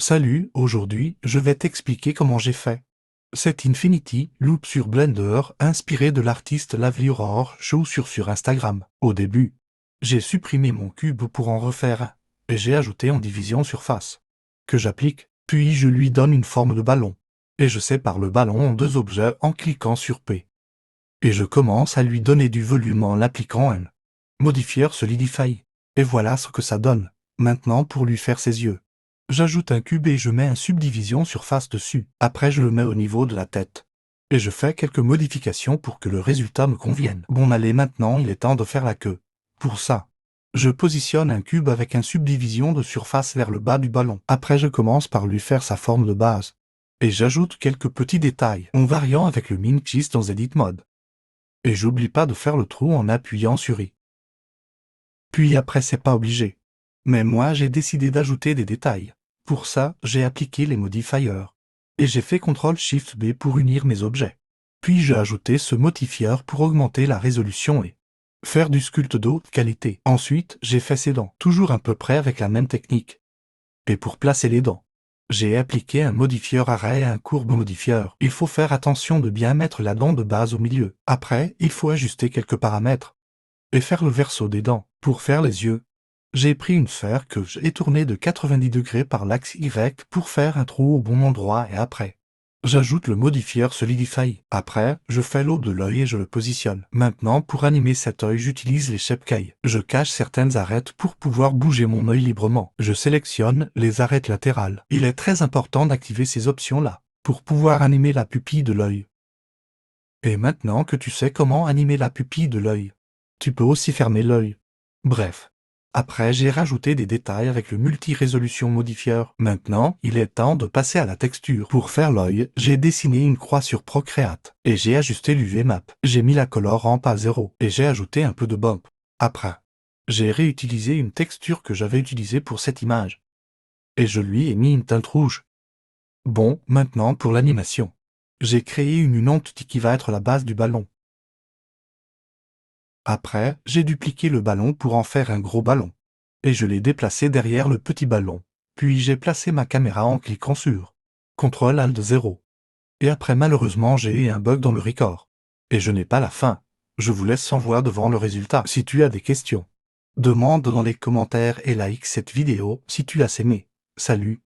Salut, aujourd'hui, je vais t'expliquer comment j'ai fait. Cet Infinity Loop sur Blender inspiré de l'artiste Lovely Aurore Show sur Instagram. Au début, j'ai supprimé mon cube pour en refaire un, et j'ai ajouté en division surface, que j'applique, puis je lui donne une forme de ballon, et je sépare le ballon en deux objets en cliquant sur P. Et je commence à lui donner du volume en l'appliquant un modifier Solidify. Et voilà ce que ça donne, maintenant pour lui faire ses yeux. J'ajoute un cube et je mets un subdivision surface dessus. Après je le mets au niveau de la tête. Et je fais quelques modifications pour que le résultat me convienne. Bon allez, maintenant il est temps de faire la queue. Pour ça, je positionne un cube avec un subdivision de surface vers le bas du ballon. Après je commence par lui faire sa forme de base. Et j'ajoute quelques petits détails en variant avec le Min Cheese dans Edit Mode. Et j'oublie pas de faire le trou en appuyant sur I. Puis après c'est pas obligé. Mais moi j'ai décidé d'ajouter des détails. Pour ça, j'ai appliqué les modifiers. Et j'ai fait CTRL-SHIFT-B pour unir mes objets. Puis j'ai ajouté ce modifier pour augmenter la résolution et faire du sculpte de haute qualité. Ensuite, j'ai fait ses dents, toujours à peu près avec la même technique. Et pour placer les dents, j'ai appliqué un modifier arrêt et un courbe modifier. Il faut faire attention de bien mettre la dent de base au milieu. Après, il faut ajuster quelques paramètres et faire le verso des dents. Pour faire les yeux, j'ai pris une sphère que j'ai tournée de 90 degrés par l'axe Y pour faire un trou au bon endroit et après, j'ajoute le modifier Solidify. Après, je fais l'eau de l'œil et je le positionne. Maintenant, pour animer cet œil, j'utilise les shape keys. Je cache certaines arêtes pour pouvoir bouger mon œil librement. Je sélectionne les arêtes latérales. Il est très important d'activer ces options-là pour pouvoir animer la pupille de l'œil. Et maintenant que tu sais comment animer la pupille de l'œil, tu peux aussi fermer l'œil. Bref. Après, j'ai rajouté des détails avec le multi-résolution modifier. Maintenant, il est temps de passer à la texture. Pour faire l'œil, j'ai dessiné une croix sur Procreate. Et j'ai ajusté l'UV Map. J'ai mis la color ramp à 0. Et j'ai ajouté un peu de bump. Après, j'ai réutilisé une texture que j'avais utilisée pour cette image. Et je lui ai mis une teinte rouge. Bon, maintenant pour l'animation. J'ai créé une entité qui va être la base du ballon. Après, j'ai dupliqué le ballon pour en faire un gros ballon. Et je l'ai déplacé derrière le petit ballon. Puis j'ai placé ma caméra en cliquant sur CTRL-ALT-0. Et après malheureusement j'ai eu un bug dans le record. Et je n'ai pas la fin. Je vous laisse sans voix devant le résultat. Si tu as des questions, demande dans les commentaires et like cette vidéo si tu as aimé. Salut.